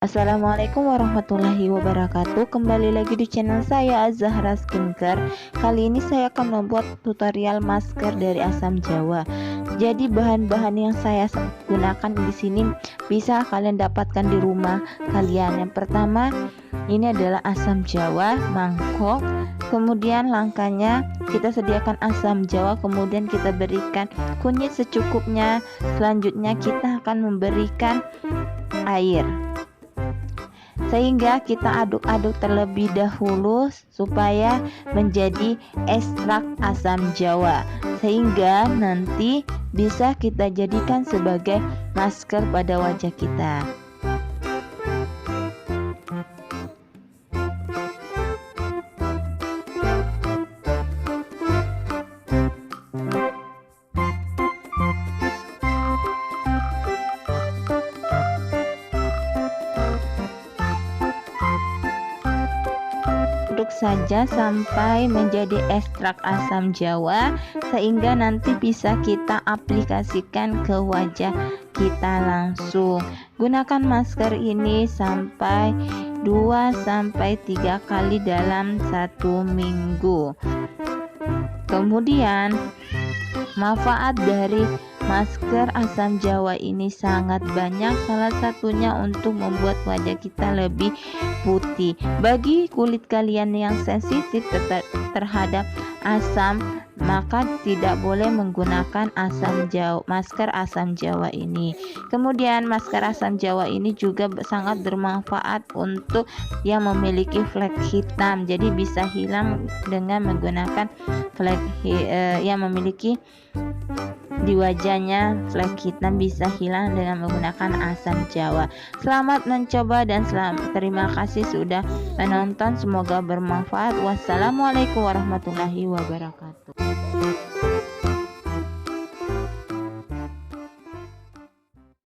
Assalamualaikum warahmatullahi wabarakatuh. Kembali lagi di channel saya Az-Zahra Skincare. Kali ini saya akan membuat tutorial masker dari asam jawa. Jadi bahan-bahan yang saya gunakan di sini bisa kalian dapatkan di rumah kalian. Yang pertama ini adalah asam jawa mangkok. Kemudian langkahnya kita sediakan asam jawa, kemudian kita berikan kunyit secukupnya. Selanjutnya kita akan memberikan air, sehingga kita aduk-aduk terlebih dahulu supaya menjadi ekstrak asam jawa, sehingga nanti bisa kita jadikan sebagai masker pada wajah kita. Aduk saja sampai menjadi ekstrak asam jawa, sehingga nanti bisa kita aplikasikan ke wajah kita langsung. Gunakan masker ini sampai 2-3 kali dalam 1 minggu. Kemudian manfaat dari masker asam jawa ini sangat banyak, salah satunya untuk membuat wajah kita lebih putih. Bagi kulit kalian yang sensitif terhadap asam, maka tidak boleh menggunakan masker asam jawa ini. Kemudian masker asam jawa ini juga sangat bermanfaat untuk yang memiliki flek hitam, jadi bisa hilang dengan menggunakan flek yang memiliki di wajahnya flek hitam, bisa hilang dengan menggunakan asam jawa. Selamat mencoba dan terima kasih sudah menonton, semoga bermanfaat. Wassalamualaikum warahmatullahi wabarakatuh.